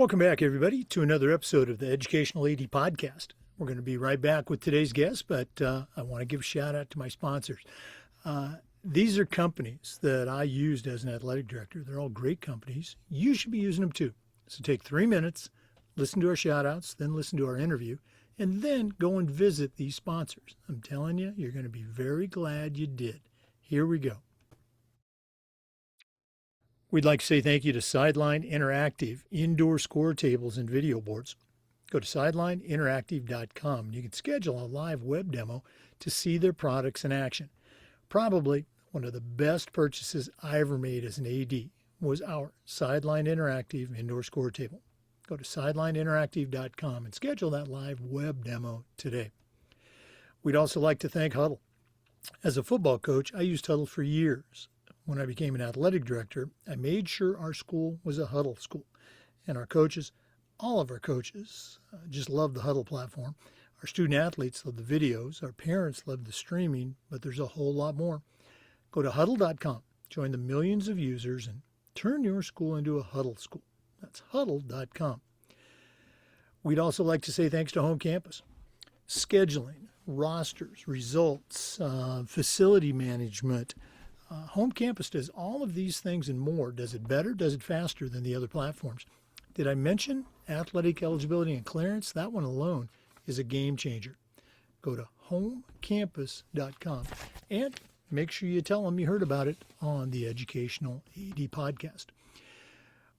Welcome back, everybody, to another episode of the Educational AD Podcast. We're going to be right back with today's guest, but I want to give a shout out to my sponsors. These are companies that I used as an athletic director. They're all great companies. You should be using them too. So take 3 minutes, listen to our shout outs, then listen to our interview, and then go and visit these sponsors. I'm telling you, you're going to be very glad you did. Here we go. We'd like to say thank you to Sideline Interactive, indoor score tables and video boards. Go to sidelineinteractive.com and you can schedule a live web demo to see their products in action. Probably one of the best purchases I ever made as an AD was our Sideline Interactive indoor score table. Go to sidelineinteractive.com and schedule that live web demo today. We'd also like to thank Huddle. As a football coach, I used Huddle for years. When I became an athletic director, I made sure our school was a Huddle school. And our coaches, all of our coaches, just love the Huddle platform. Our student athletes love the videos. Our parents love the streaming, but there's a whole lot more. Go to huddle.com, join the millions of users, and turn your school into a Huddle school. That's huddle.com. We'd also like to say thanks to Home Campus. Scheduling, rosters, results, facility management. Home Campus does all of these things and more. Does it better, does it faster than the other platforms. Did I mention athletic eligibility and clearance? That one alone is a game changer. Go to homecampus.com and make sure you tell them you heard about it on the Educational AD Podcast.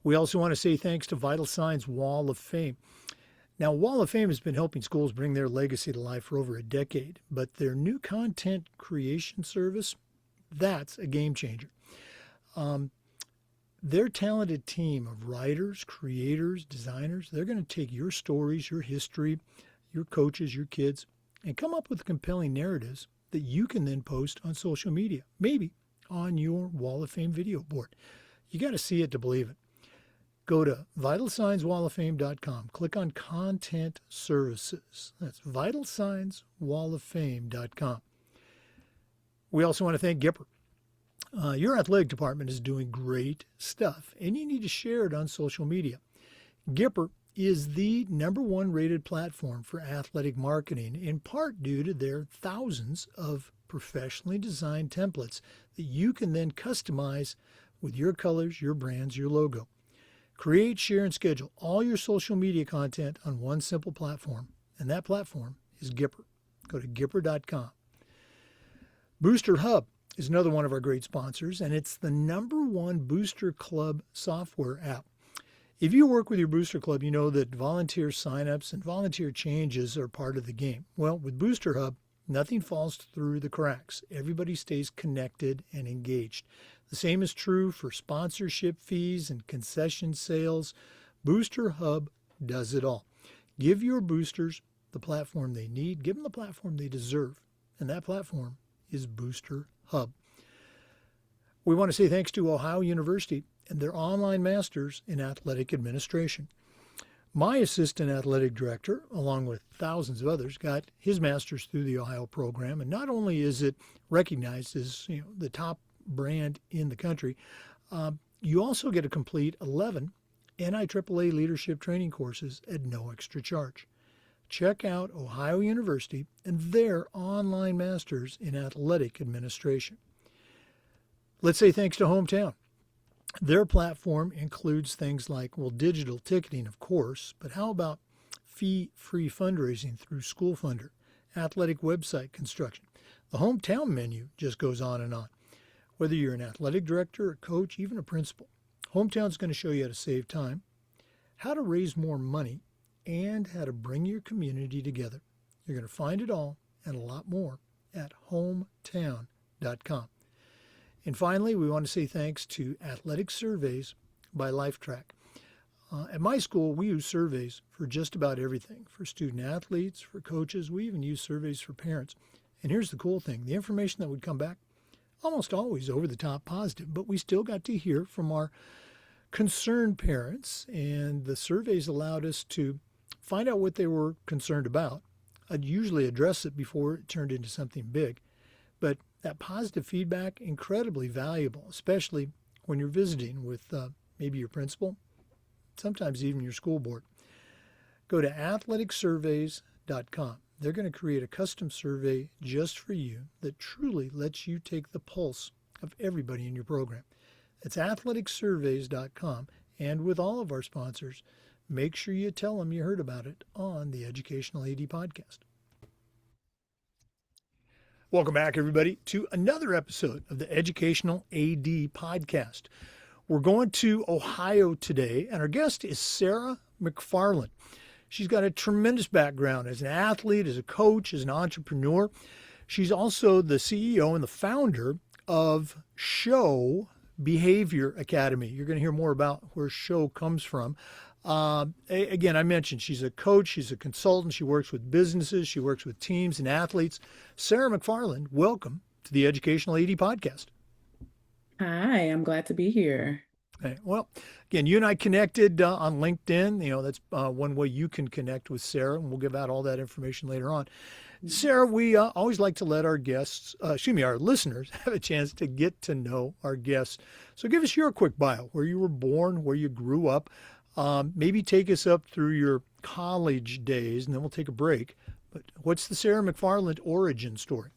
We also want to say thanks to Vital Signs Wall of Fame. Now, Wall of Fame has been helping schools bring their legacy to life for over a decade, but their new content creation service, that's a game changer. Their talented team of writers, creators, designers, they're going to take your stories, your history, your coaches, your kids, and come up with compelling narratives that you can then post on social media, maybe on your Wall of Fame video board. You got to see it to believe it. Go to vitalsignswalloffame.com. Click on Content Services. That's vitalsignswalloffame.com. We also want to thank Gipper. Your athletic department is doing great stuff, and you need to share it on social media. Gipper is the #1 rated platform for athletic marketing, in part due to their thousands of professionally designed templates that you can then customize with your colors, your brands, your logo. Create, share, and schedule all your social media content on one simple platform, and that platform is Gipper. Go to gipper.com. Booster Hub is another one of our great sponsors, and it's the #1 Booster Club software app. If you work with your Booster Club, you know that volunteer signups and volunteer changes are part of the game. Well, with Booster Hub, nothing falls through the cracks. Everybody stays connected and engaged. The same is true for sponsorship fees and concession sales. Booster Hub does it all. Give your boosters the platform they need. Give them the platform they deserve. And that platform is Booster Hub. We want to say thanks to Ohio University and their online masters in athletic administration. My assistant athletic director, along with thousands of others, got his master's through the Ohio program. And not only is it recognized as the top brand in the country, you also get to complete 11 NIAAA leadership training courses at no extra charge. Check out Ohio University and their online masters in athletic administration. Let's say thanks to Hometown. Their platform includes things like, digital ticketing, of course, but how about fee-free fundraising through School Funder, athletic website construction? The Hometown menu just goes on and on. Whether you're an athletic director, a coach, even a principal, Hometown's going to show you how to save time, how to raise more money, and how to bring your community together. You're going to find it all and a lot more at hometown.com. And finally, we want to say thanks to Athletic Surveys by LifeTrack. At my school, we use surveys for just about everything. For student athletes, for coaches, we even use surveys for parents. And here's the cool thing. The information that would come back, almost always over the top positive, but we still got to hear from our concerned parents, and the surveys allowed us to find out what they were concerned about. I'd usually address it before it turned into something big. But that positive feedback, incredibly valuable, especially when you're visiting with maybe your principal, sometimes even your school board. Go to athleticsurveys.com. They're going to create a custom survey just for you that truly lets you take the pulse of everybody in your program. It's athleticsurveys.com. And with all of our sponsors, make sure you tell them you heard about it on the Educational AD Podcast. Welcome back, everybody, to another episode of the Educational AD Podcast. We're going to Ohio today, and our guest is Scho McFarland. She's got a tremendous background as an athlete, as a coach, as an entrepreneur. She's also the CEO and the founder of Scho Behavior Academy. You're going to hear more about where Scho comes from. Again, I mentioned she's a coach, she's a consultant, she works with businesses, she works with teams and athletes. Scho McFarland, welcome to the Educational AD Podcast. Hi, I'm glad to be here. Okay. Well, again, you and I connected on LinkedIn. That's one way you can connect with Scho, and we'll give out all that information later on. Scho, we always like to let our guests, our listeners, have a chance to get to know our guests. So give us your quick bio, where you were born, where you grew up. Maybe take us up through your college days, and then we'll take a break. But what's the Scho McFarland origin story?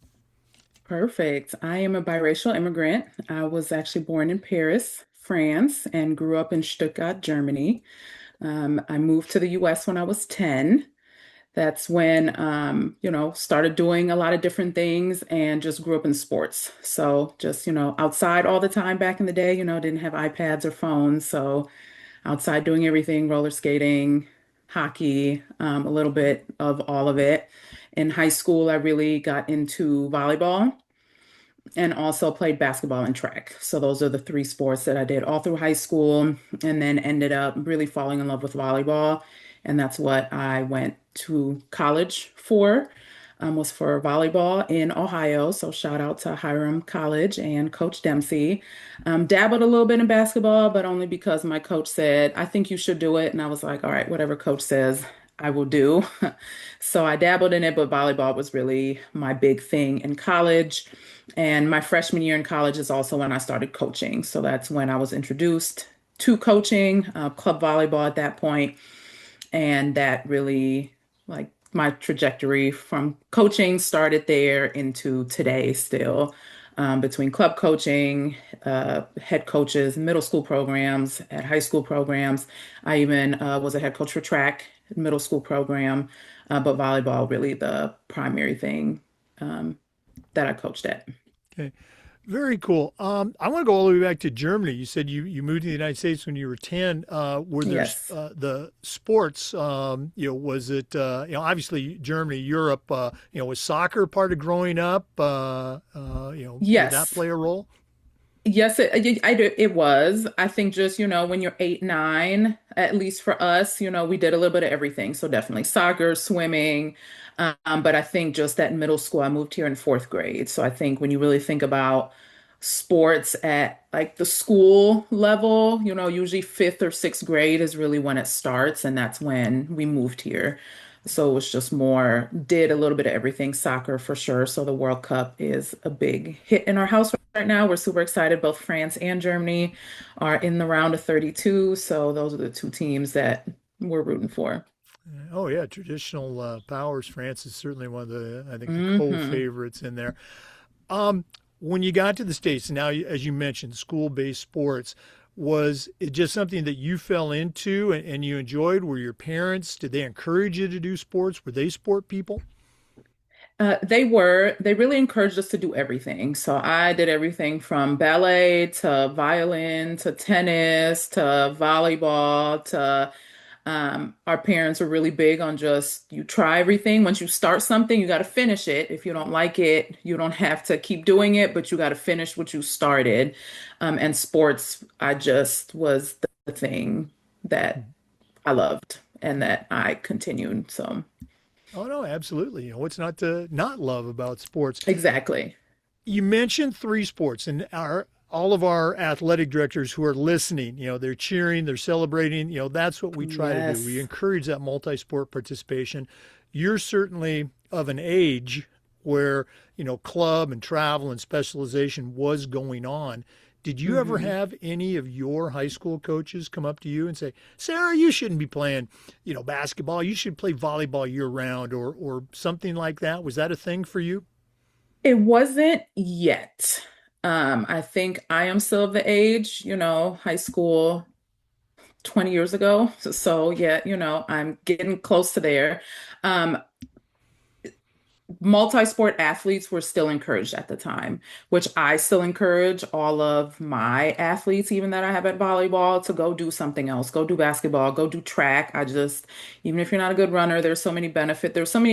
Perfect. I am a biracial immigrant. I was actually born in Paris, France, and grew up in Stuttgart, Germany. I moved to the US when I was 10. That's when, started doing a lot of different things and just grew up in sports. So just, outside all the time back in the day, didn't have iPads or phones. So outside doing everything, roller skating, hockey, a little bit of all of it. In high school, I really got into volleyball and also played basketball and track. So those are the three sports that I did all through high school, and then ended up really falling in love with volleyball. And that's what I went to college for, was for volleyball in Ohio. So shout out to Hiram College and Coach Dempsey. Dabbled a little bit in basketball, but only because my coach said, I think you should do it. And I was like, all right, whatever coach says, I will do. So I dabbled in it, but volleyball was really my big thing in college. And my freshman year in college is also when I started coaching. So that's when I was introduced to coaching, club volleyball at that point. And that really, like, my trajectory from coaching started there into today still, between club coaching, head coaches, middle school programs, at high school programs. I even was a head coach for track, middle school program, but volleyball really the primary thing that I coached at. Okay. Very cool. I want to go all the way back to Germany. You said you moved to the United States when you were 10. Were there Yes. the sports, was it, obviously Germany, Europe, was soccer part of growing up? Did that Yes. play a role? Yes, it was. I think just, when you're 8, 9, at least for us, we did a little bit of everything. So definitely soccer, swimming. But I think just at middle school, I moved here in fourth grade. So I think when you really think about sports at like the school level, usually fifth or sixth grade is really when it starts. And that's when we moved here. So it was just more, did a little bit of everything, soccer for sure. So the World Cup is a big hit in our house right now. We're super excited. Both France and Germany are in the round of 32. So those are the two teams that we're rooting for. Oh yeah, traditional powers. France is certainly one of the, I think, the Hmm. co-favorites in there. When you got to the States, and now, as you mentioned, school-based sports, was it just something that you fell into and you enjoyed? Were your parents, did they encourage you to do sports? Were they sport people? They really encouraged us to do everything. So I did everything from ballet to violin to tennis to volleyball to our parents were really big on just you try everything. Once you start something, you got to finish it. If you don't like it, you don't have to keep doing it, but you got to finish what you started. And sports, I just was the thing that I loved and that I continued. So Oh no, absolutely. What's not to not love about sports? exactly. You mentioned three sports, and our all of our athletic directors who are listening, they're cheering, they're celebrating. That's what we try to do. We Yes. encourage that multi-sport participation. You're certainly of an age where, club and travel and specialization was going on. Did you ever Hmm. have any of your high school coaches come up to you and say, Sarah, you shouldn't be playing, basketball. You should play volleyball year round or something like that? Was that a thing for you? It wasn't yet. I think I am still of the age, high school 20 years ago. So yeah, I'm getting close to there. Um, Multi-sport athletes were still encouraged at the time, which I still encourage all of my athletes, even that I have at volleyball, to go do something else. Go do basketball, go do track. Even if you're not a good runner, there's so many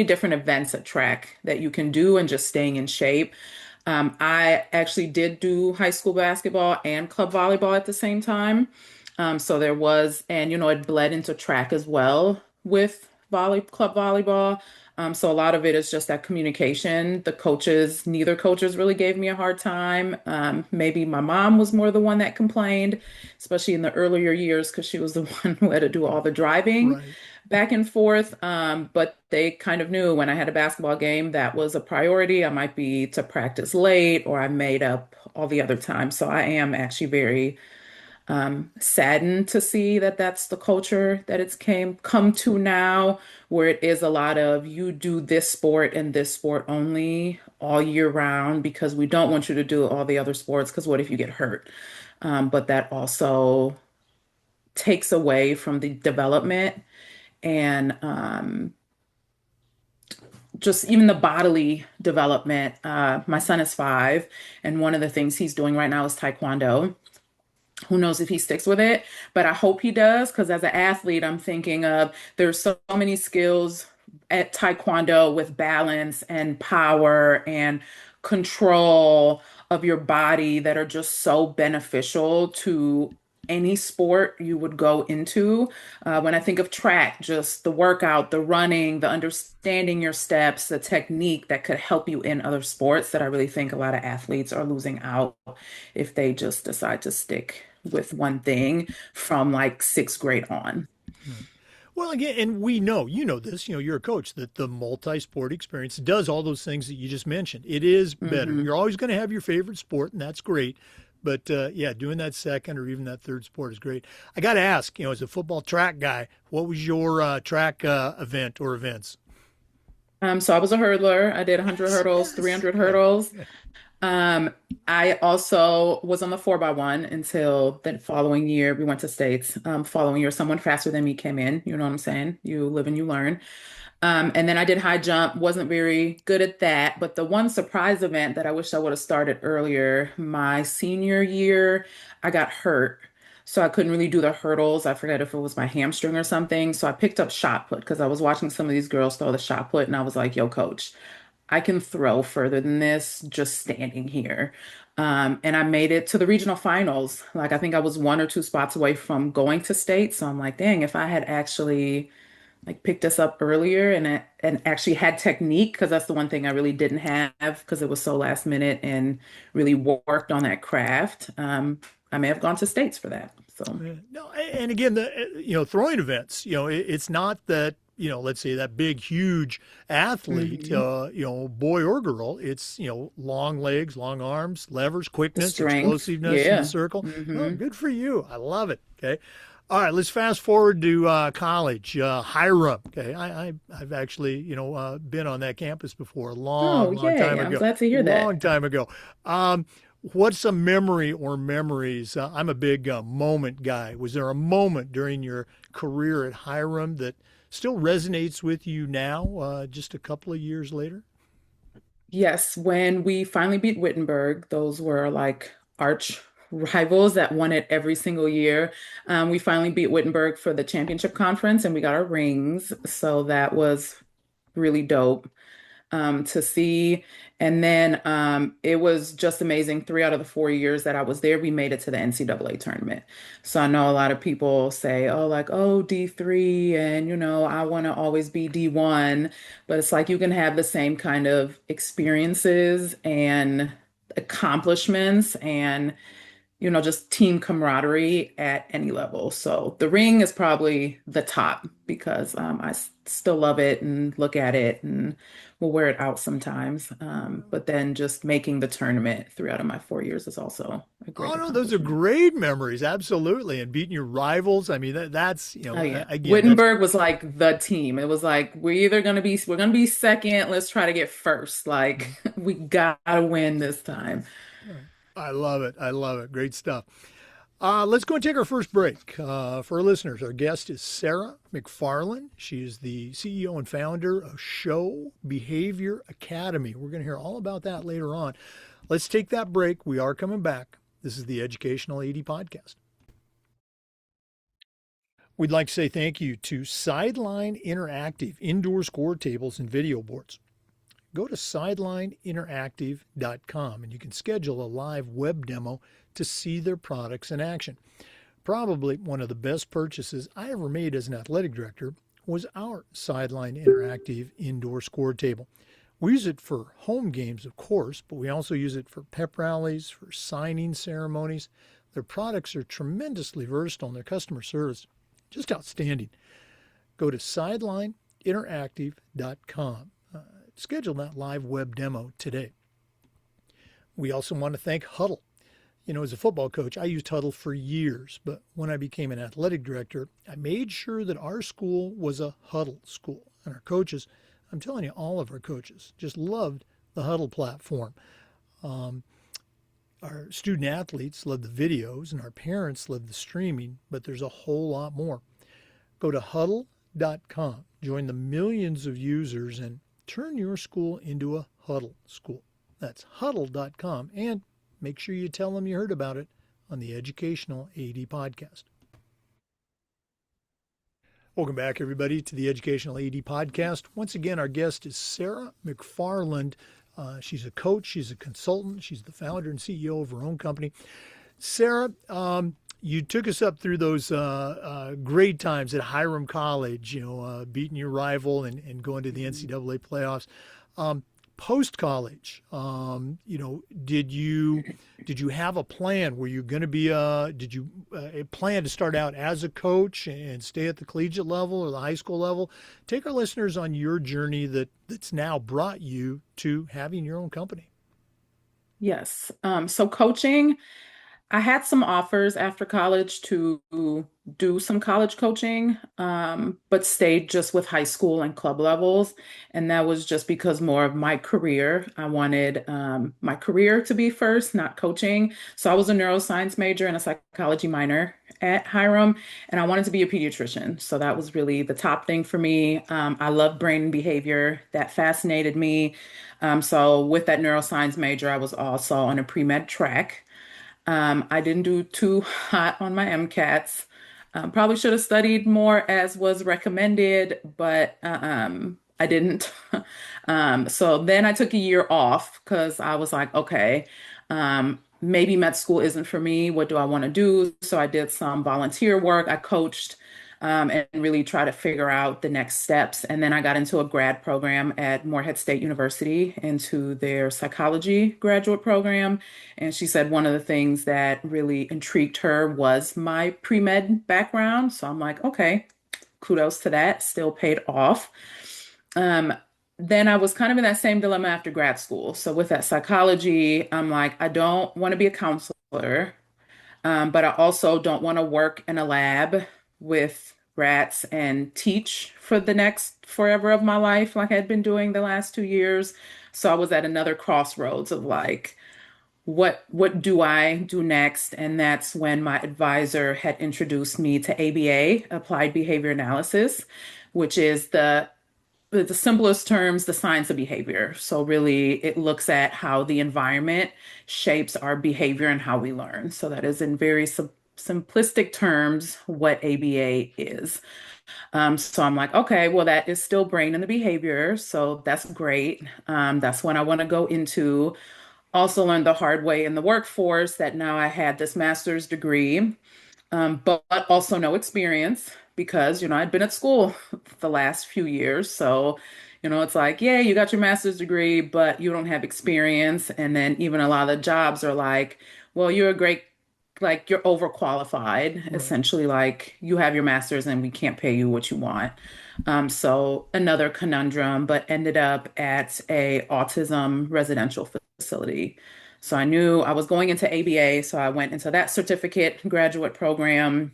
different events at track that you can do and just staying in shape. I actually did do high school basketball and club volleyball at the same time. So there was, and it bled into track as well with club volleyball. So a lot of it is just that communication. Neither coaches really gave me a hard time. Maybe my mom was more the one that complained, especially in the earlier years, because she was the one who had to do all the driving Right. back and forth. But they kind of knew when I had a basketball game that was a priority. I might be to practice late or I made up all the other time. So I am actually very saddened to see that that's the culture that it's came come to now, where it is a lot of you do this sport and this sport only all year round because we don't want you to do all the other sports because what if you get hurt? But that also takes away from the development and just even the bodily development. My son is 5, and one of the things he's doing right now is taekwondo. Who knows if he sticks with it, but I hope he does because as an athlete, I'm thinking of there's so many skills at taekwondo with balance and power and control of your body that are just so beneficial to any sport you would go into. When I think of track, just the workout, the running, the understanding your steps, the technique that could help you in other sports that I really think a lot of athletes are losing out if they just decide to stick with one thing from like 6th grade on. Right. Well, again, and we know, this, you're a coach, that the multi sport experience does all those things that you just mentioned. It is better. Hmm. You're always going to have your favorite sport, and that's great. But yeah, doing that second or even that third sport is great. I got to ask, as a football track guy, what was your track event or events? So I was a hurdler. I did 100 Yes, hurdles, yes. 300 Okay. hurdles. I also was on the 4x1 until the following year we went to states. Following year, someone faster than me came in. You know what I'm saying? You live and you learn. And then I did high jump, wasn't very good at that. But the one surprise event that I wish I would have started earlier, my senior year, I got hurt. So I couldn't really do the hurdles. I forget if it was my hamstring or something. So I picked up shot put because I was watching some of these girls throw the shot put and I was like, yo, coach, I can throw further than this just standing here. And I made it to the regional finals. Like I think I was 1 or 2 spots away from going to state. So I'm like, dang, if I had actually like picked us up earlier and actually had technique because that's the one thing I really didn't have because it was so last minute and really worked on that craft. I may have gone to states for that. So, No, and again, the throwing events. It's not that let's say that big, huge athlete, mhm. boy or girl. It's long legs, long arms, levers, The quickness, strength, explosiveness in the yeah. circle. Oh, Hmm. good for you. I love it. Okay. All right, let's fast forward to college, Hiram. Okay, I've actually been on that campus before a Oh, long, long time yay. I'm ago. glad to hear Long that. time ago. What's a memory or memories? I'm a big moment guy. Was there a moment during your career at Hiram that still resonates with you now, just a couple of years later? Yes, when we finally beat Wittenberg, those were like arch rivals that won it every single year. We finally beat Wittenberg for the championship conference and we got our rings. So that was really dope to see. And then it was just amazing. 3 out of the 4 years that I was there, we made it to the NCAA tournament. So I know a lot of people say, oh, like, oh, D3, and I want to always be D1. But it's like you can have the same kind of experiences and accomplishments and just team camaraderie at any level. So the ring is probably the top because still love it and look at it and will wear it out sometimes. But then just making the tournament 3 out of my 4 years is also a great Oh no, those are accomplishment. great memories, absolutely. And beating your rivals. I mean, that's Oh yeah. again, that's Wittenberg was like the team. It was like we're gonna be second. Let's try to get first. Like we gotta win this time. I love it. I love it. Great stuff. Let's go and take our first break. For our listeners, our guest is Sarah McFarland. She is the CEO and founder of Scho Behavior Academy. We're going to hear all about that later on. Let's take that break. We are coming back. This is the Educational AD Podcast. We'd like to say thank you to Sideline Interactive indoor score tables and video boards. Go to sidelineinteractive.com and you can schedule a live web demo to see their products in action. Probably one of the best purchases I ever made as an athletic director was our Sideline Interactive indoor score table. We use it for home games, of course, but we also use it for pep rallies, for signing ceremonies. Their products are tremendously versatile and their customer service just outstanding. Go to sidelineinteractive.com. Schedule that live web demo today. We also want to thank Huddle. As a football coach, I used Huddle for years, but when I became an athletic director, I made sure that our school was a Huddle school. And our coaches, I'm telling you, all of our coaches just loved the Huddle platform. Our student athletes love the videos, and our parents love the streaming, but there's a whole lot more. Go to huddle.com, join the millions of users, and turn your school into a Huddle school. That's huddle.com, and make sure you tell them you heard about it on the Educational AD Podcast. Welcome back, everybody, to the Educational AD Podcast. Once again, our guest is Sarah McFarland. She's a coach, she's a consultant, she's the founder and CEO of her own company. Sarah, you took us up through those great times at Hiram College, beating your rival and going to the NCAA playoffs. Post college, did you have a plan? Were you going to be did you plan to start out as a coach and stay at the collegiate level or the high school level? Take our listeners on your journey that's now brought you to having your own company. Yes. So coaching, I had some offers after college to do some college coaching, but stayed just with high school and club levels. And that was just because more of my career. I wanted my career to be first, not coaching. So I was a neuroscience major and a psychology minor at Hiram, and I wanted to be a pediatrician. So that was really the top thing for me. I love brain and behavior. That fascinated me. So with that neuroscience major, I was also on a pre-med track. I didn't do too hot on my MCATs. Probably should have studied more as was recommended, but I didn't. So then I took a year off because I was like, okay, maybe med school isn't for me. What do I want to do? So I did some volunteer work. I coached and really try to figure out the next steps. And then I got into a grad program at Morehead State University into their psychology graduate program. And she said one of the things that really intrigued her was my pre-med background. So I'm like, okay, kudos to that, still paid off. Um, then I was kind of in that same dilemma after grad school. So with that psychology, I'm like, I don't want to be a counselor. But I also don't want to work in a lab with rats and teach for the next forever of my life, like I'd been doing the last 2 years. So I was at another crossroads of like, what do I do next? And that's when my advisor had introduced me to ABA, Applied Behavior Analysis, which is the simplest terms, the science of behavior. So really, it looks at how the environment shapes our behavior and how we learn. So that is in very simplistic terms what ABA is. So I'm like, okay, well, that is still brain and the behavior. So that's great. That's what I want to go into. Also learned the hard way in the workforce that now I had this master's degree, but also no experience because, I'd been at school the last few years. So, it's like, yeah, you got your master's degree, but you don't have experience. And then even a lot of the jobs are like, well, you're a great like you're overqualified, Right. essentially, like you have your master's and we can't pay you what you want. So another conundrum, but ended up at a autism residential facility. So I knew I was going into ABA, so I went into that certificate graduate program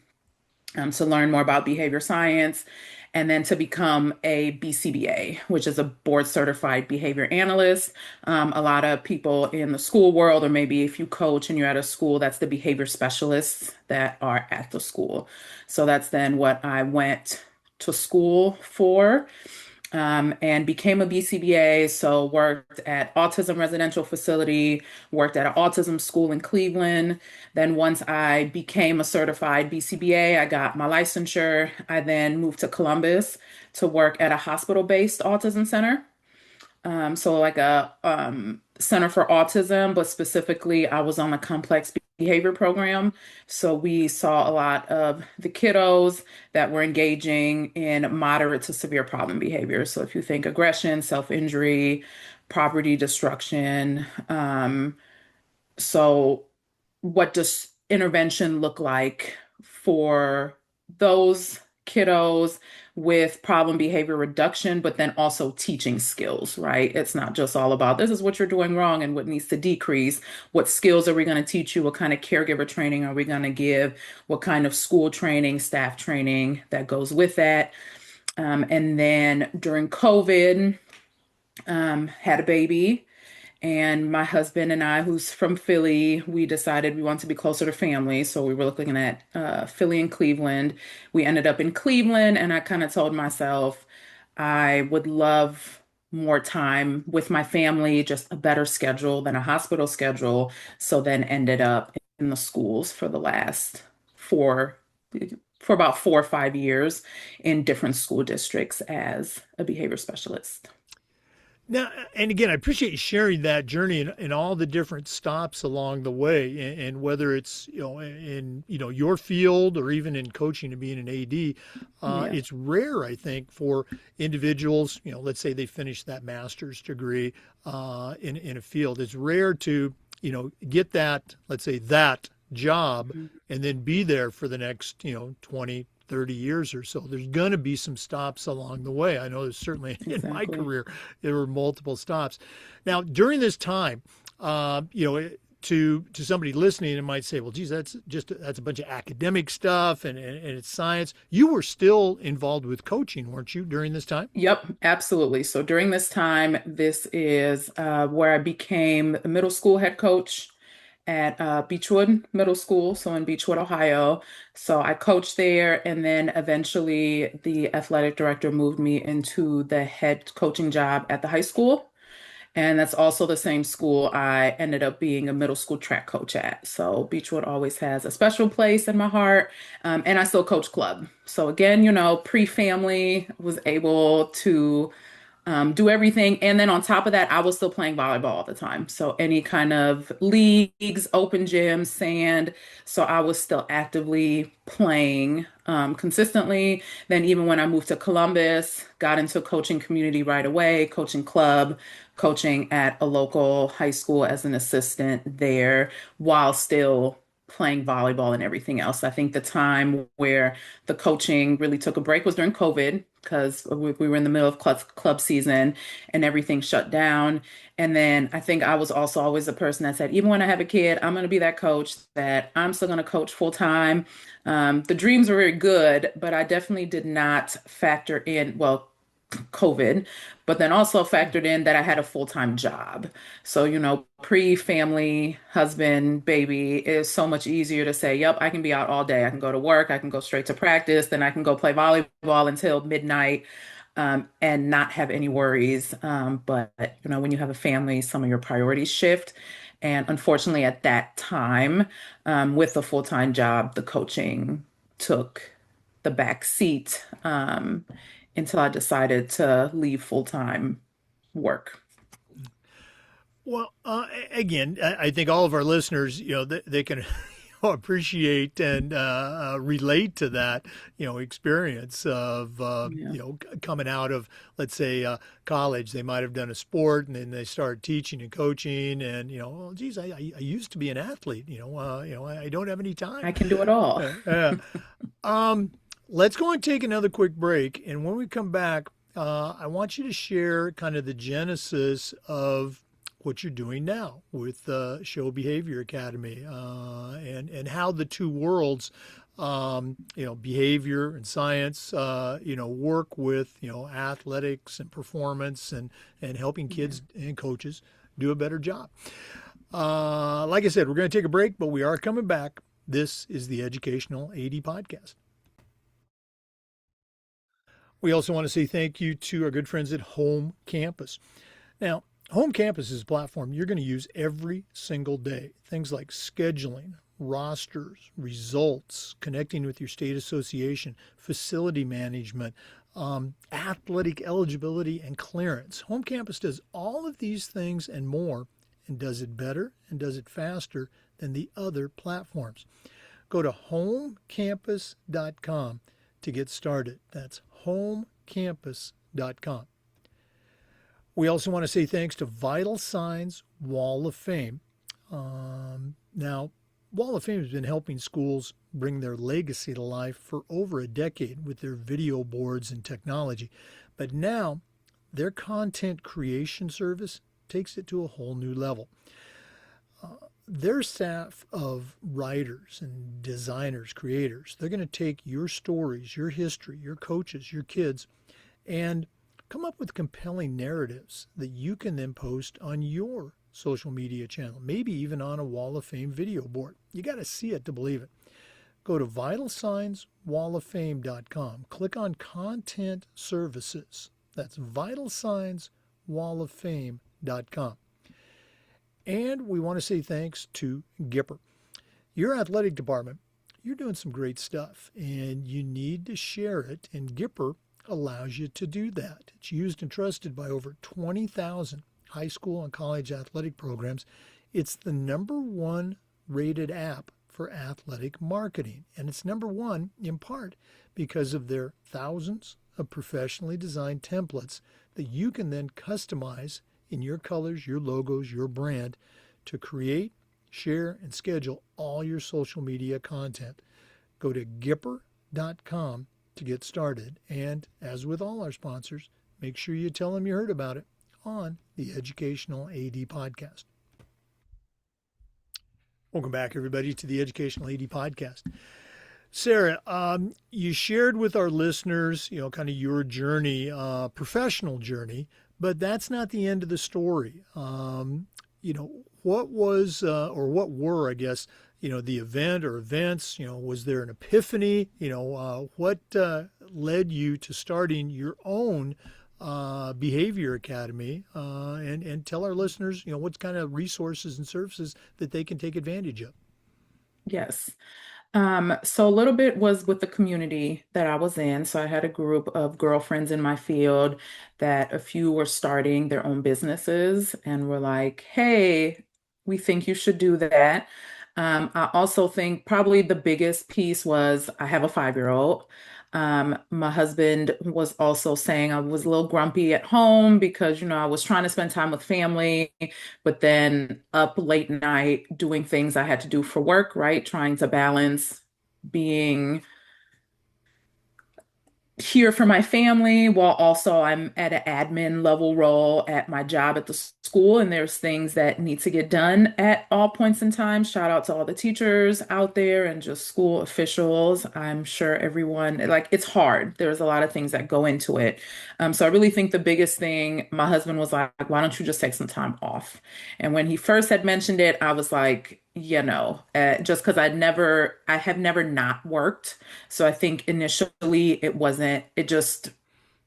to learn more about behavior science, and then to become a BCBA, which is a board certified behavior analyst. A lot of people in the school world, or maybe if you coach and you're at a school, that's the behavior specialists that are at the school. So that's then what I went to school for, and became a BCBA. So worked at autism residential facility, worked at an autism school in Cleveland. Then once I became a certified BCBA, I got my licensure. I then moved to Columbus to work at a hospital-based autism center. So like a center for autism, but specifically I was on the complex behavior program. So we saw a lot of the kiddos that were engaging in moderate to severe problem behavior. So if you think aggression, self-injury, property destruction, so what does intervention look like for those kiddos with problem behavior reduction, but then also teaching skills, right? It's not just all about this is what you're doing wrong and what needs to decrease. What skills are we going to teach you? What kind of caregiver training are we going to give? What kind of school training, staff training that goes with that? And then during COVID, had a baby. And my husband and I, who's from Philly, we decided we want to be closer to family. So we were looking at Philly and Cleveland. We ended up in Cleveland, and I kind of told myself I would love more time with my family, just a better schedule than a hospital schedule. So then ended up in the schools for the last four, for about 4 or 5 years in different school districts as a behavior specialist. Now, and again, I appreciate you sharing that journey and all the different stops along the way, and whether it's in your field or even in coaching and being an AD, Yeah, it's rare, I think, for individuals. Let's say they finish that master's degree in a field. It's rare to get that, let's say, that job and then be there for the next 20, 30 years or so. There's going to be some stops along the way. I know there's certainly in my exactly. career, there were multiple stops. Now, during this time, to somebody listening, it might say, well, geez, that's a bunch of academic stuff and it's science. You were still involved with coaching, weren't you, during this time? Yep, absolutely. So during this time, this is where I became a middle school head coach at Beechwood Middle School, so in Beechwood, Ohio. So I coached there, and then eventually the athletic director moved me into the head coaching job at the high school. And that's also the same school I ended up being a middle school track coach at. So Beechwood always has a special place in my heart. And I still coach club. So again, pre-family, was able to do everything. And then on top of that, I was still playing volleyball all the time. So any kind of leagues, open gyms, sand. So I was still actively playing consistently. Then even when I moved to Columbus, got into coaching community right away, coaching club, coaching at a local high school as an assistant there while still playing volleyball and everything else. I think the time where the coaching really took a break was during COVID because we were in the middle of club season and everything shut down. And then I think I was also always the person that said, even when I have a kid, I'm going to be that coach that I'm still going to coach full time. The dreams were very good, but I definitely did not factor in, well, COVID, but then also factored in that I had a full-time job. So, pre-family, husband, baby, it is so much easier to say, yep, I can be out all day. I can go to work, I can go straight to practice, then I can go play volleyball until midnight, and not have any worries. But, when you have a family, some of your priorities shift. And unfortunately, at that time, with a full-time job, the coaching took the back seat. Until I decided to leave full-time work. Well, again, I think all of our listeners, they can appreciate and relate to that, experience of, Yeah. coming out of, let's say, college. They might have done a sport and then they started teaching and coaching and, oh, geez, I used to be an athlete, I don't have any time. I can do it all. Yeah. Um, let's go and take another quick break. And when we come back, I want you to share kind of the genesis of what you're doing now with Scho Behavior Academy, and how the two worlds, behavior and science, work with, athletics and performance and helping Yeah. kids and coaches do a better job. Like I said, we're going to take a break, but we are coming back. This is the Educational AD Podcast. We also want to say thank you to our good friends at Home Campus. Now, Home Campus is a platform you're going to use every single day. Things like scheduling, rosters, results, connecting with your state association, facility management, athletic eligibility, and clearance. Home Campus does all of these things and more, and does it better and does it faster than the other platforms. Go to homecampus.com to get started. That's homecampus.com. We also want to say thanks to Vital Signs Wall of Fame. Now, Wall of Fame has been helping schools bring their legacy to life for over a decade with their video boards and technology. But now, their content creation service takes it to a whole new level. Their staff of writers and designers, creators, they're going to take your stories, your history, your coaches, your kids, and come up with compelling narratives that you can then post on your social media channel, maybe even on a Wall of Fame video board. You got to see it to believe it. Go to vitalsignswalloffame.com. Click on Content Services. That's vitalsignswalloffame.com. And we want to say thanks to Gipper. Your athletic department, you're doing some great stuff and you need to share it. And Gipper allows you to do that. It's used and trusted by over 20,000 high school and college athletic programs. It's the number one rated app for athletic marketing. And it's number one in part because of their thousands of professionally designed templates that you can then customize in your colors, your logos, your brand to create, share, and schedule all your social media content. Go to Gipper.com to get started. And as with all our sponsors, make sure you tell them you heard about it on the Educational AD Podcast. Welcome back, everybody, to the Educational AD Podcast. Sarah, you shared with our listeners, kind of your journey, professional journey, but that's not the end of the story. What was, or what were, I guess, the event or events? Was there an epiphany? What led you to starting your own behavior academy? And tell our listeners, what kind of resources and services that they can take advantage of. Yes. So a little bit was with the community that I was in. So I had a group of girlfriends in my field that a few were starting their own businesses and were like, hey, we think you should do that. I also think probably the biggest piece was I have a 5-year-old. My husband was also saying I was a little grumpy at home because, I was trying to spend time with family, but then up late night doing things I had to do for work, right? Trying to balance being here for my family while also I'm at an admin level role at my job at the school, and there's things that need to get done at all points in time. Shout out to all the teachers out there and just school officials. I'm sure everyone, like, it's hard. There's a lot of things that go into it. So I really think the biggest thing, my husband was like, why don't you just take some time off? And when he first had mentioned it, I was like, just because I have never not worked. So I think initially it just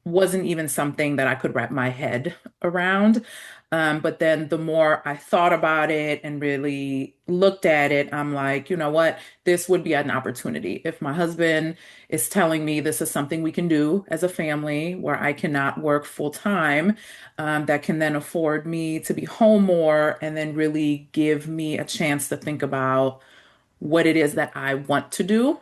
wasn't even something that I could wrap my head around. But then the more I thought about it and really looked at it, I'm like, you know what? This would be an opportunity. If my husband is telling me this is something we can do as a family where I cannot work full time, that can then afford me to be home more and then really give me a chance to think about what it is that I want to do.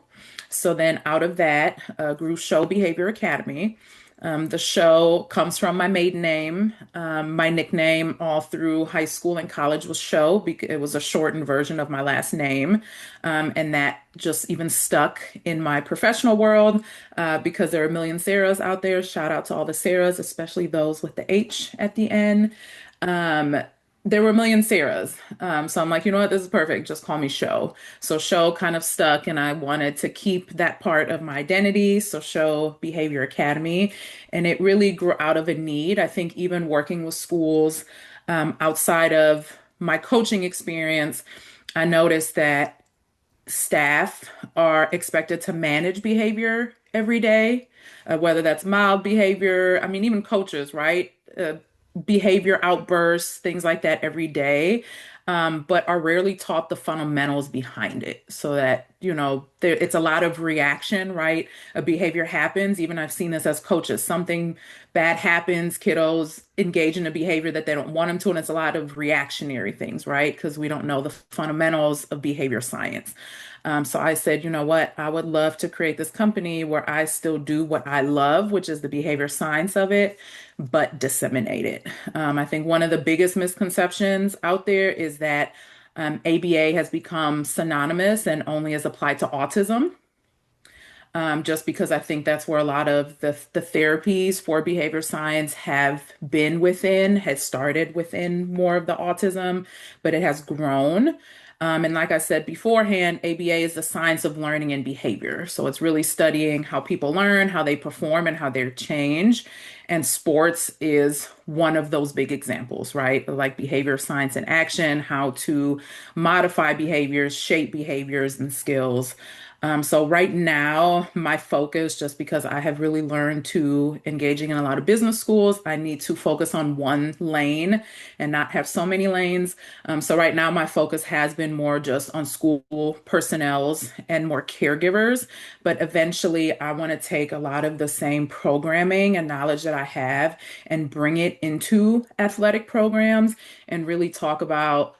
So then out of that grew Scho Behavior Academy. The show comes from my maiden name. My nickname all through high school and college was Scho because it was a shortened version of my last name. And that just even stuck in my professional world because there are a million Sarahs out there. Shout out to all the Sarahs, especially those with the H at the end. Um, there were a million Sarahs. So I'm like, you know what? This is perfect. Just call me Scho. So Scho kind of stuck, and I wanted to keep that part of my identity. So Scho Behavior Academy. And it really grew out of a need. I think even working with schools outside of my coaching experience, I noticed that staff are expected to manage behavior every day, whether that's mild behavior. I mean, even coaches, right? Behavior outbursts, things like that every day, but are rarely taught the fundamentals behind it. So that, it's a lot of reaction, right? A behavior happens. Even I've seen this as coaches. Something bad happens, kiddos engage in a behavior that they don't want them to, and it's a lot of reactionary things, right? Because we don't know the fundamentals of behavior science. So I said, you know what? I would love to create this company where I still do what I love, which is the behavior science of it, but disseminate it. I think one of the biggest misconceptions out there is that ABA has become synonymous and only is applied to autism. Just because I think that's where a lot of the therapies for behavior science have been within, has started within more of the autism, but it has grown. And like I said beforehand, ABA is the science of learning and behavior. So it's really studying how people learn, how they perform, and how they change. And sports is one of those big examples, right? Like behavior science in action, how to modify behaviors, shape behaviors and skills. So right now, my focus, just because I have really learned to engaging in a lot of business schools, I need to focus on one lane and not have so many lanes. So right now, my focus has been more just on school personnels and more caregivers. But eventually, I want to take a lot of the same programming and knowledge that I have and bring it into athletic programs and really talk about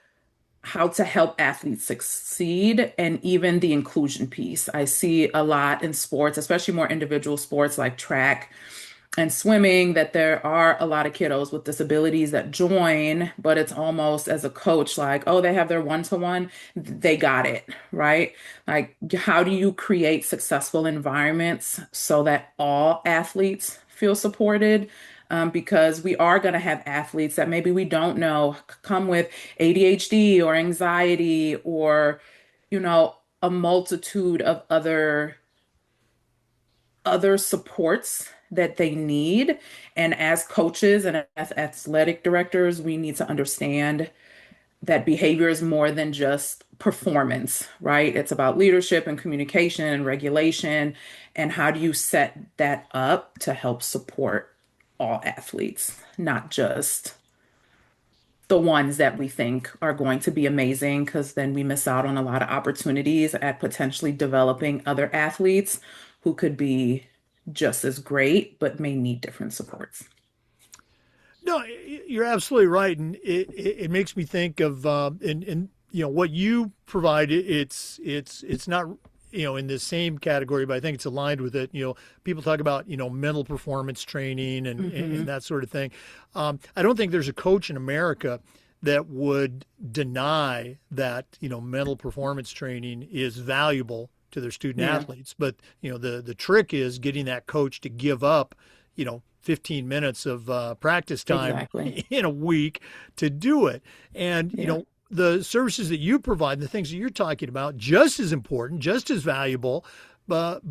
how to help athletes succeed and even the inclusion piece. I see a lot in sports, especially more individual sports like track and swimming, that there are a lot of kiddos with disabilities that join, but it's almost as a coach like, oh, they have their one-to-one, they got it, right? Like, how do you create successful environments so that all athletes feel supported? Because we are going to have athletes that maybe we don't know come with ADHD or anxiety or, a multitude of other supports that they need. And as coaches and as athletic directors, we need to understand that behavior is more than just performance, right? It's about leadership and communication and regulation. And how do you set that up to help support all athletes, not just the ones that we think are going to be amazing, because then we miss out on a lot of opportunities at potentially developing other athletes who could be just as great, but may need different supports. No, you're absolutely right, and it makes me think of and what you provide. It's not in the same category, but I think it's aligned with it. People talk about mental performance training and that sort of thing. I don't think there's a coach in America that would deny that mental performance training is valuable to their student Yeah, athletes. But the trick is getting that coach to give up 15 minutes of practice time exactly. in a week to do it. And, Yeah, the services that you provide, the things that you're talking about, just as important, just as valuable, but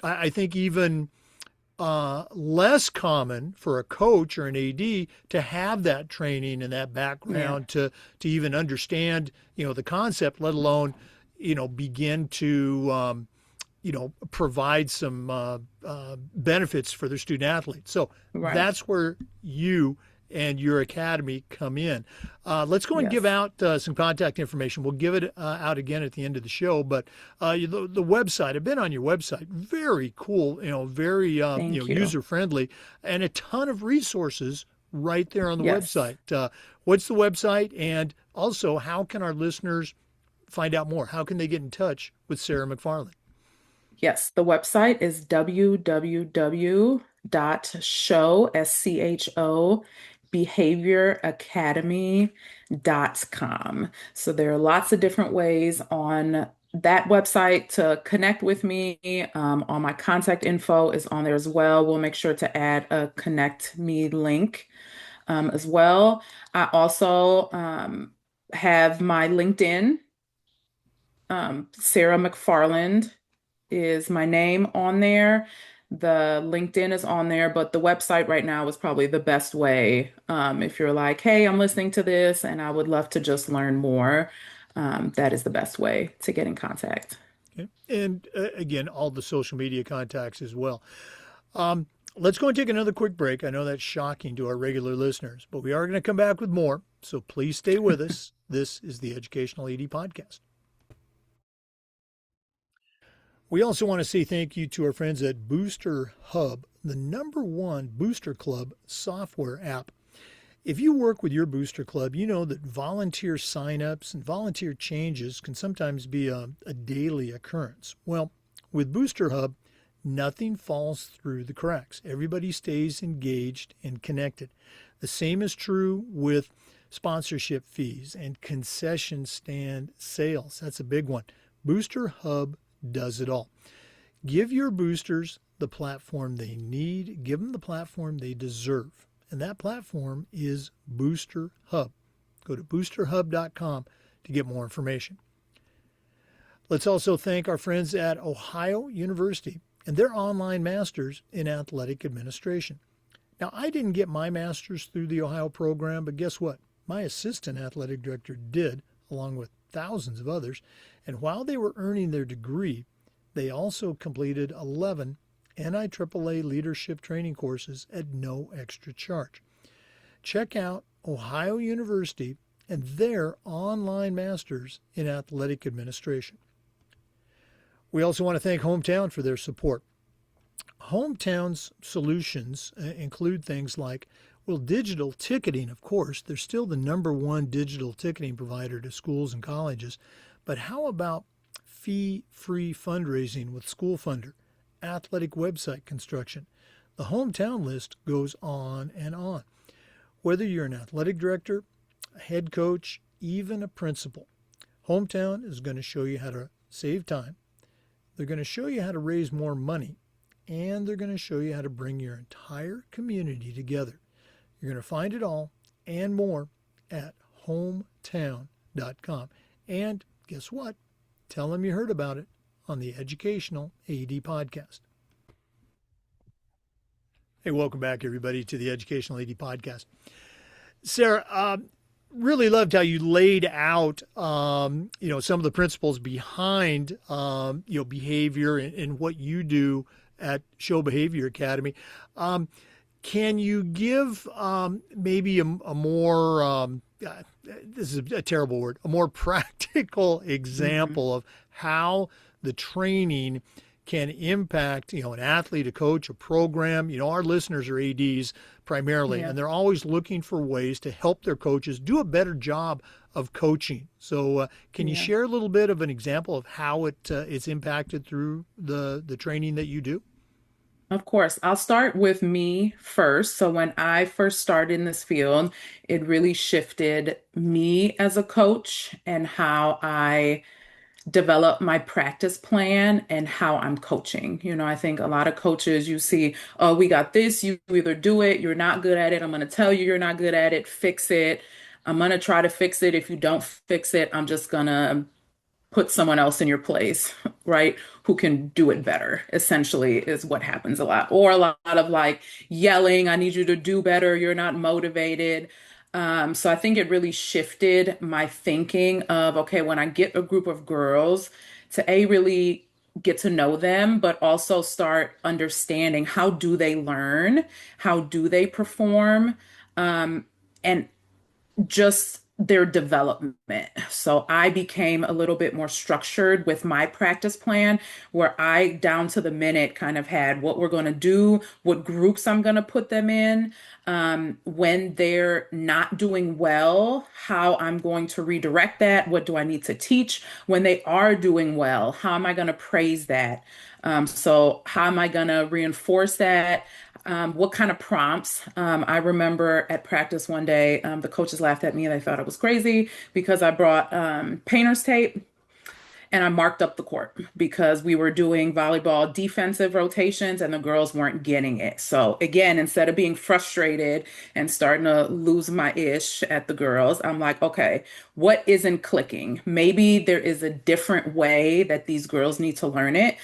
I think even less common for a coach or an AD to have that training and that yeah, background to even understand, the concept, let alone, begin to provide some benefits for their student athletes. So right. that's where you and your academy come in. Let's go and give Yes. out some contact information. We'll give it out again at the end of the show. But the website, I've been on your website. Very cool. Very Thank you. user friendly, and a ton of resources right there on the Yes. website. What's the website, and also how can our listeners find out more? How can they get in touch with Sarah McFarland? Yes, the website is www.scho, S-C-H-O, behavioracademy.com. So there are lots of different ways on that website to connect with me. All my contact info is on there as well. We'll make sure to add a connect me link as well. I also have my LinkedIn. Sarah McFarland is my name on there. The LinkedIn is on there, but the website right now is probably the best way. If you're like, hey, I'm listening to this and I would love to just learn more, that is the best way to get in contact. Okay. And again, all the social media contacts as well. Let's go and take another quick break. I know that's shocking to our regular listeners, but we are going to come back with more. So please stay with us. This is the Educational AD Podcast. We also want to say thank you to our friends at Booster Hub, the #1 Booster Club software app. If you work with your booster club, you know that volunteer signups and volunteer changes can sometimes be a daily occurrence. Well, with Booster Hub, nothing falls through the cracks. Everybody stays engaged and connected. The same is true with sponsorship fees and concession stand sales. That's a big one. Booster Hub does it all. Give your boosters the platform they need. Give them the platform they deserve. And that platform is Booster Hub. Go to boosterhub.com to get more information. Let's also thank our friends at Ohio University and their online masters in athletic administration. Now, I didn't get my master's through the Ohio program, but guess what? My assistant athletic director did, along with thousands of others. And while they were earning their degree, they also completed 11 NIAAA leadership training courses at no extra charge. Check out Ohio University and their online masters in athletic administration. We also want to thank Hometown for their support. Hometown's solutions include things like, well, digital ticketing, of course. They're still the #1 digital ticketing provider to schools and colleges. But how about fee-free fundraising with School Funder, athletic website construction? The Hometown list goes on and on. Whether you're an athletic director, a head coach, even a principal, Hometown is going to show you how to save time. They're going to show you how to raise more money, and they're going to show you how to bring your entire community together. You're going to find it all and more at hometown.com. And guess what? Tell them you heard about it on the Educational AD Podcast. Hey, welcome back, everybody, to the Educational AD Podcast. Sarah, really loved how you laid out, some of the principles behind, behavior and what you do at Scho Behavior Academy. Can you give maybe a more, this is a terrible word, a more practical example of how the training can impact, an athlete, a coach, a program? Our listeners are ADs primarily, and they're always looking for ways to help their coaches do a better job of coaching. So can you share a little bit of an example of how it's impacted through the training that you do? Of course, I'll start with me first. So when I first started in this field, it really shifted me as a coach and how I develop my practice plan and how I'm coaching. I think a lot of coaches, you see, oh, we got this, you either do it, you're not good at it, I'm going to tell you you're not good at it, fix it. I'm going to try to fix it. If you don't fix it, I'm just going to put someone else in your place, right? Who can do it better, essentially, is what happens a lot. Or a lot of like yelling, I need you to do better, you're not motivated. So I think it really shifted my thinking of, okay, when I get a group of girls to really get to know them, but also start understanding how do they learn, how do they perform, and just their development. So I became a little bit more structured with my practice plan, where I, down to the minute, kind of had what we're going to do, what groups I'm going to put them in, when they're not doing well, how I'm going to redirect that, what do I need to teach? When they are doing well, how am I going to praise that? So how am I going to reinforce that? What kind of prompts? I remember at practice one day, the coaches laughed at me. They thought I was crazy because I brought painter's tape and I marked up the court because we were doing volleyball defensive rotations and the girls weren't getting it. So again, instead of being frustrated and starting to lose my ish at the girls, I'm like, okay, what isn't clicking? Maybe there is a different way that these girls need to learn it.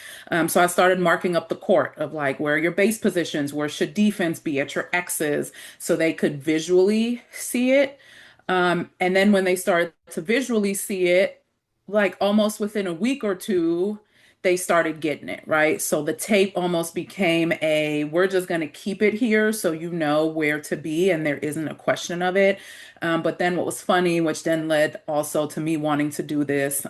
So I started marking up the court of like, where are your base positions? Where should defense be at your X's? So they could visually see it. And then when they started to visually see it, like almost within a week or two, they started getting it, right? So the tape almost became a, we're just going to keep it here so you know where to be and there isn't a question of it. But then what was funny, which then led also to me wanting to do this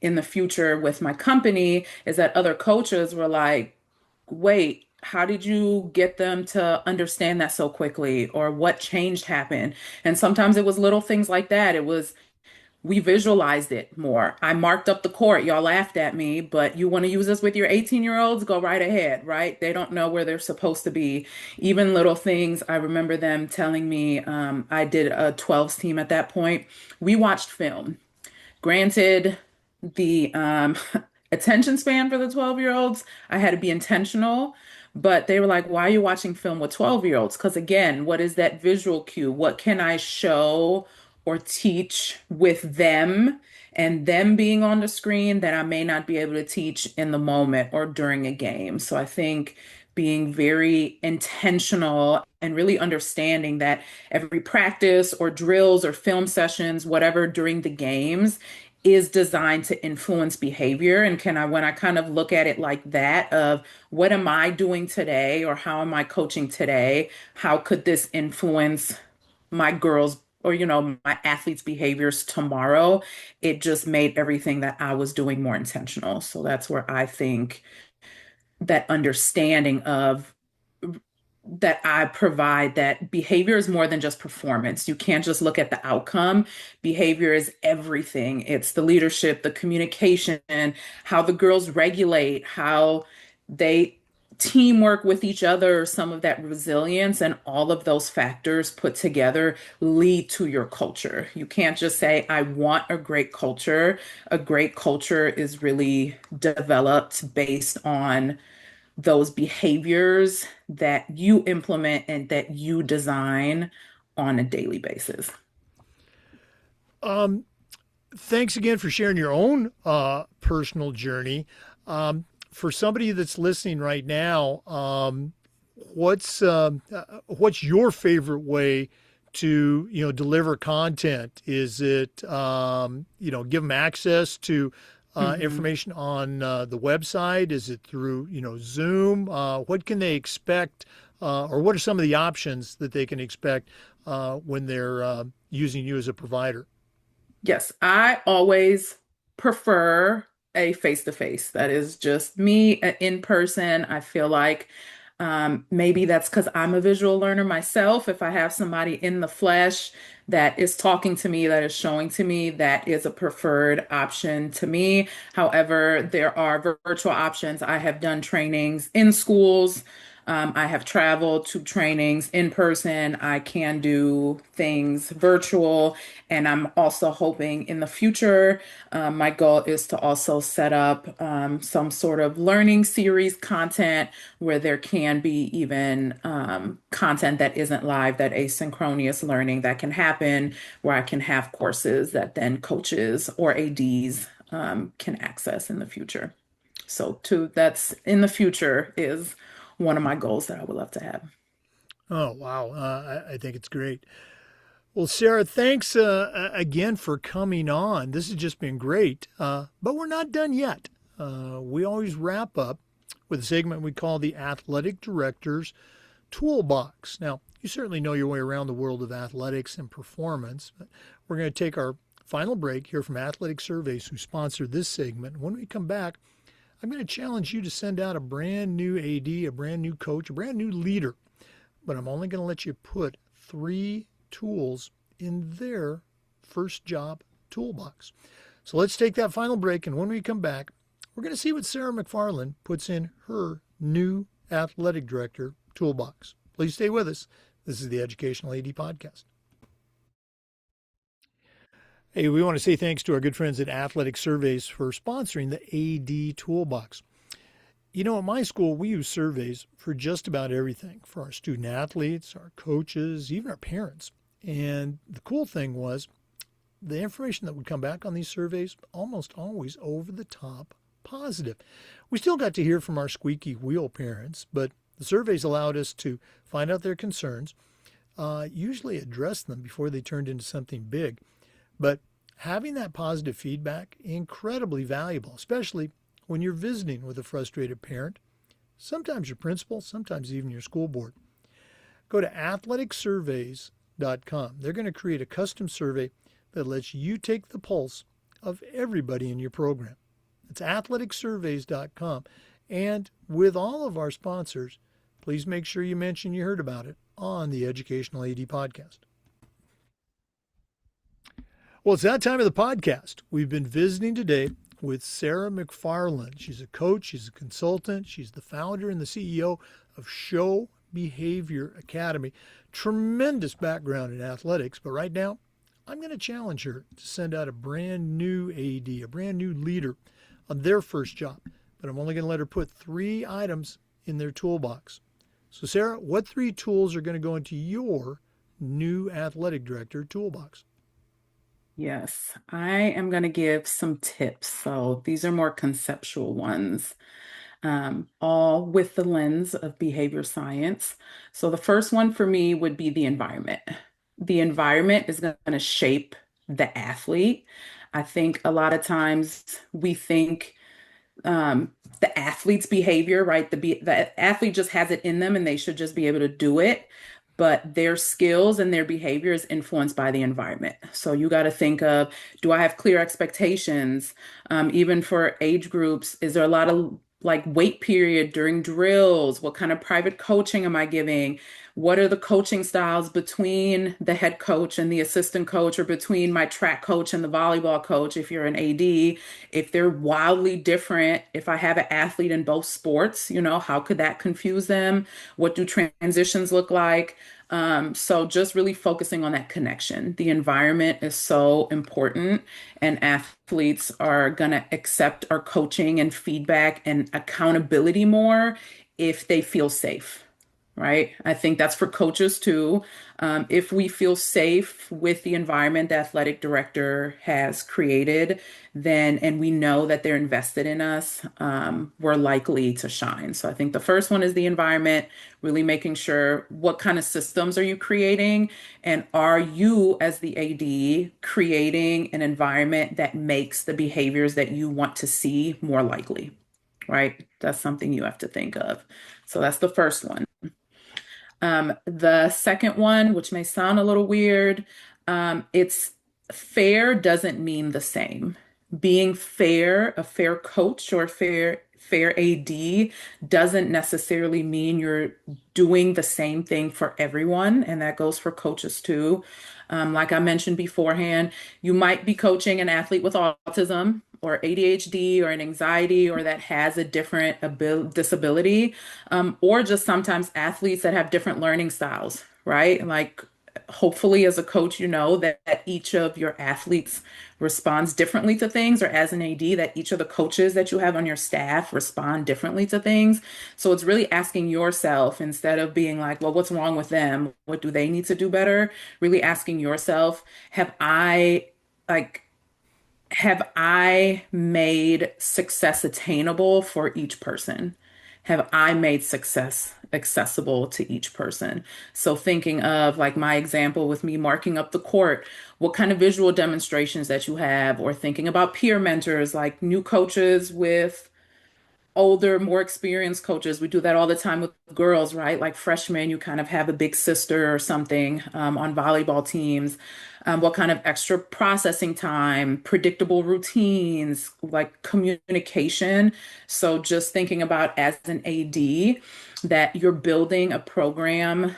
in the future with my company, is that other coaches were like, wait, how did you get them to understand that so quickly? Or what changed happened? And sometimes it was little things like that. It was, we visualized it more. I marked up the court. Y'all laughed at me, but you want to use this with your 18-year-olds? Go right ahead, right? They don't know where they're supposed to be. Even little things, I remember them telling me, I did a 12s team at that point. We watched film. Granted, the attention span for the 12-year-olds, I had to be intentional, but they were like, why are you watching film with 12-year-olds? Because again, what is that visual cue? What can I show or teach with them and them being on the screen that I may not be able to teach in the moment or during a game? So I think being very intentional and really understanding that every practice or drills or film sessions, whatever during the games, is designed to influence behavior. And can I, when I kind of look at it like that, of what am I doing today or how am I coaching today? How could this influence my girls or, my athletes' behaviors tomorrow? It just made everything that I was doing more intentional. So that's where I think that understanding of that I provide, that behavior is more than just performance. You can't just look at the outcome. Behavior is everything. It's the leadership, the communication, how the girls regulate, how they teamwork with each other, some of that resilience, and all of those factors put together lead to your culture. You can't just say, I want a great culture. A great culture is really developed based on those behaviors that you implement and that you design on a daily basis. Thanks again for sharing your own personal journey. For somebody that's listening right now, what's your favorite way to deliver content? Is it give them access to Mhm. information on the website? Is it through Zoom? What can they expect, or what are some of the options that they can expect when they're using you as a provider? Yes, I always prefer a face-to-face. That is just me in person. I feel like maybe that's because I'm a visual learner myself. If I have somebody in the flesh that is talking to me, that is showing to me, that is a preferred option to me. However, there are virtual options. I have done trainings in schools. I have traveled to trainings in person. I can do things virtual. And I'm also hoping in the future, my goal is to also set up some sort of learning series content where there can be even content that isn't live, that asynchronous learning that can happen, where I can have courses that then coaches or ADs can access in the future. So, too, that's in the future is one of my goals that I would love to have. Oh, wow. I think it's great. Well, Sarah, thanks again for coming on. This has just been great. But we're not done yet. We always wrap up with a segment we call the Athletic Director's toolbox. Now, you certainly know your way around the world of athletics and performance, but we're going to take our final break, hear from Athletic Surveys, who sponsor this segment. When we come back, I'm going to challenge you to send out a brand new AD, a brand new coach, a brand new leader, but I'm only going to let you put 3 tools in their first job toolbox. So let's take that final break, and when we come back, we're going to see what Sarah McFarland puts in her new athletic director toolbox. Please stay with us. This is the Educational AD Podcast. Hey, we want to say thanks to our good friends at Athletic Surveys for sponsoring the AD Toolbox. You know, at my school, we use surveys for just about everything, for our student athletes, our coaches, even our parents. And the cool thing was the information that would come back on these surveys, almost always over the top positive. We still got to hear from our squeaky wheel parents, but the surveys allowed us to find out their concerns, usually address them before they turned into something big. But having that positive feedback, incredibly valuable, especially when you're visiting with a frustrated parent, sometimes your principal, sometimes even your school board. Go to athleticsurveys.com. They're going to create a custom survey that lets you take the pulse of everybody in your program. It's athleticsurveys.com. And with all of our sponsors, please make sure you mention you heard about it on the Educational AD Podcast. Well, it's that time of the podcast. We've been visiting today with Sarah McFarland. She's a coach, she's a consultant, she's the founder and the CEO of Scho Behavior Academy. Tremendous background in athletics, but right now, I'm going to challenge her to send out a brand new AD, a brand new leader on their first job. But I'm only going to let her put 3 items in their toolbox. So Sarah, what 3 tools are going to go into your new athletic director toolbox? Yes, I am going to give some tips. So these are more conceptual ones, all with the lens of behavior science. So the first one for me would be the environment. The environment is going to shape the athlete. I think a lot of times we think the athlete's behavior, right? The athlete just has it in them and they should just be able to do it. But their skills and their behavior is influenced by the environment. So you got to think of, do I have clear expectations? Even for age groups, is there a lot of like wait period during drills? What kind of private coaching am I giving? What are the coaching styles between the head coach and the assistant coach, or between my track coach and the volleyball coach if you're an AD? If they're wildly different, if I have an athlete in both sports, how could that confuse them? What do transitions look like? So just really focusing on that connection. The environment is so important, and athletes are going to accept our coaching and feedback and accountability more if they feel safe. Right? I think that's for coaches too. If we feel safe with the environment the athletic director has created, then, and we know that they're invested in us, we're likely to shine. So I think the first one is the environment, really making sure what kind of systems are you creating, and are you as the AD creating an environment that makes the behaviors that you want to see more likely, right? That's something you have to think of. So that's the first one. The second one, which may sound a little weird, it's fair doesn't mean the same. Being fair, a fair coach or fair AD doesn't necessarily mean you're doing the same thing for everyone, and that goes for coaches too. Like I mentioned beforehand, you might be coaching an athlete with autism or ADHD or an anxiety, or that has a different disability, or just sometimes athletes that have different learning styles, right? Like hopefully as a coach, you know that each of your athletes responds differently to things, or as an AD, that each of the coaches that you have on your staff respond differently to things. So it's really asking yourself, instead of being like, well, what's wrong with them? What do they need to do better? Really asking yourself, like, have I made success attainable for each person? Have I made success accessible to each person? So thinking of like my example with me marking up the court, what kind of visual demonstrations that you have, or thinking about peer mentors, like new coaches with older, more experienced coaches. We do that all the time with girls, right? Like freshmen, you kind of have a big sister or something on volleyball teams. What kind of extra processing time, predictable routines, like communication. So just thinking about as an AD that you're building a program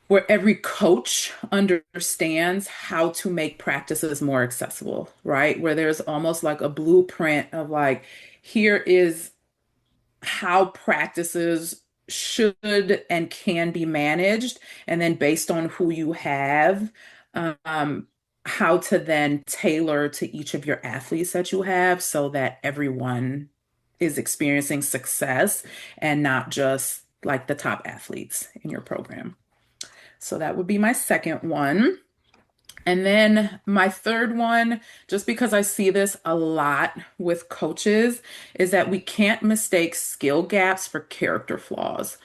where every coach understands how to make practices more accessible, right? Where there's almost like a blueprint of like, here is how practices should and can be managed. And then based on who you have, um, how to then tailor to each of your athletes that you have so that everyone is experiencing success and not just like the top athletes in your program. So that would be my second one. And then my third one, just because I see this a lot with coaches, is that we can't mistake skill gaps for character flaws.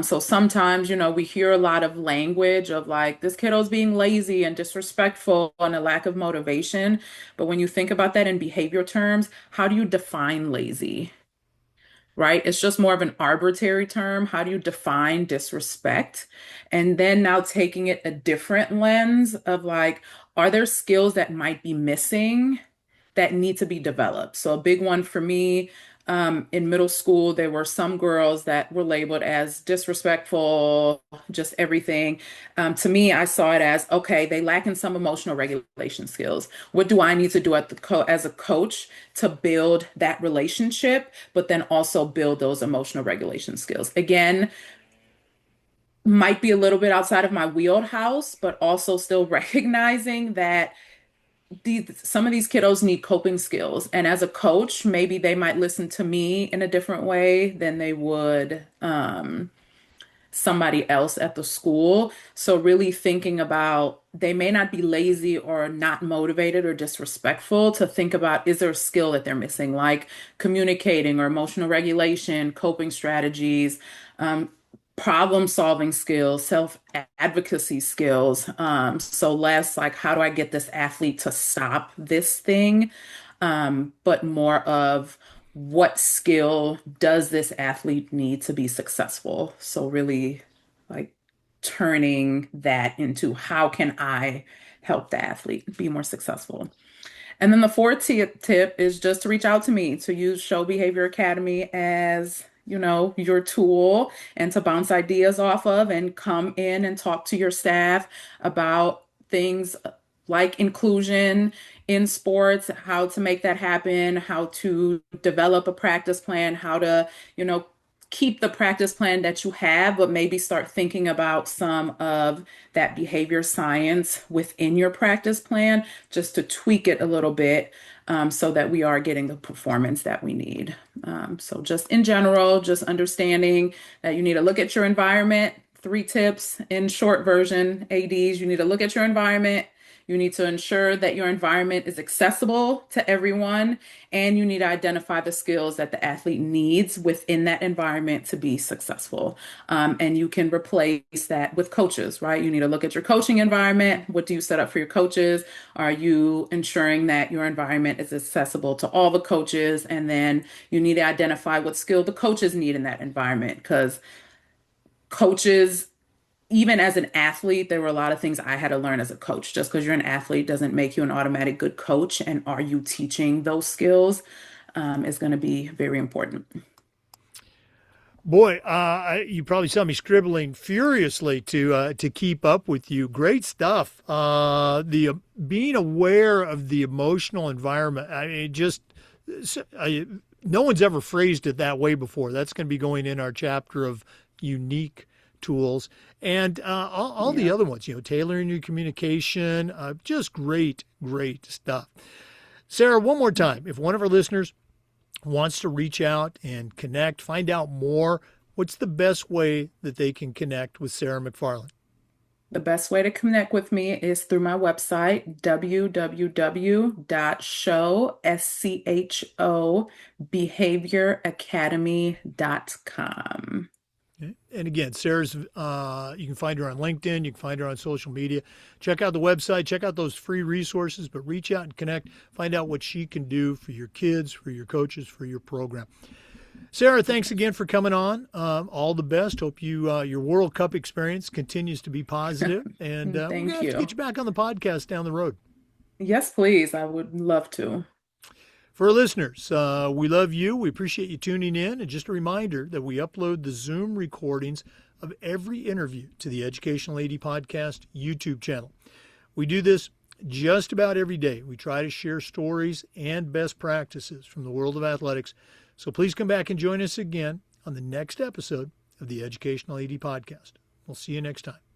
So sometimes, we hear a lot of language of like, this kiddo's being lazy and disrespectful and a lack of motivation. But when you think about that in behavior terms, how do you define lazy? Right? It's just more of an arbitrary term. How do you define disrespect? And then now taking it a different lens of like, are there skills that might be missing that need to be developed? So a big one for me, in middle school, there were some girls that were labeled as disrespectful, just everything. To me, I saw it as, okay, they lack in some emotional regulation skills. What do I need to do as a coach to build that relationship, but then also build those emotional regulation skills? Again, might be a little bit outside of my wheelhouse, but also still recognizing that some of these kiddos need coping skills. And as a coach, maybe they might listen to me in a different way than they would somebody else at the school. So really thinking about they may not be lazy or not motivated or disrespectful, to think about, is there a skill that they're missing, like communicating or emotional regulation, coping strategies, um, problem solving skills, self advocacy skills. So less like, how do I get this athlete to stop this thing? But more of, what skill does this athlete need to be successful? So really like turning that into, how can I help the athlete be more successful? And then the fourth tip is just to reach out to me, to use Scho Behavior Academy as, your tool, and to bounce ideas off of and come in and talk to your staff about things like inclusion in sports, how to make that happen, how to develop a practice plan, how to, keep the practice plan that you have, but maybe start thinking about some of that behavior science within your practice plan, just to tweak it a little bit, so that we are getting the performance that we need. So just in general, just understanding that you need to look at your environment. Three tips in short version, ADs: you need to look at your environment. You need to ensure that your environment is accessible to everyone, and you need to identify the skills that the athlete needs within that environment to be successful. And you can replace that with coaches, right? You need to look at your coaching environment. What do you set up for your coaches? Are you ensuring that your environment is accessible to all the coaches? And then you need to identify what skill the coaches need in that environment, because coaches, even as an athlete, there were a lot of things I had to learn as a coach. Just because you're an athlete doesn't make you an automatic good coach. And are you teaching those skills, is going to be very important. Boy, you probably saw me scribbling furiously to keep up with you. Great stuff. The being aware of the emotional environment. I mean, just no one's ever phrased it that way before. That's going to be going in our chapter of unique tools, and all the Yeah. other ones. Tailoring your communication. Just great, great stuff. Sarah, one more time, if one of our listeners wants to reach out and connect, find out more, what's the best way that they can connect with Sarah McFarland? The best way to connect with me is through my website, www.scho behavioracademy.com. Okay. And again, Sarah's, you can find her on LinkedIn. You can find her on social media. Check out the website. Check out those free resources, but reach out and connect. Find out what she can do for your kids, for your coaches, for your program. Sarah, thanks again for coming on. All the best. Hope your World Cup experience continues to be positive. And we're going to have to get you back on the podcast down the road. Yes, please. I would love to. For our listeners, we love you. We appreciate you tuning in. And just a reminder that we upload the Zoom recordings of every interview to the Educational AD Podcast YouTube channel. We do this just about every day. We try to share stories and best practices from the world of athletics. So please come back and join us again on the next episode of the Educational AD Podcast. We'll see you next time.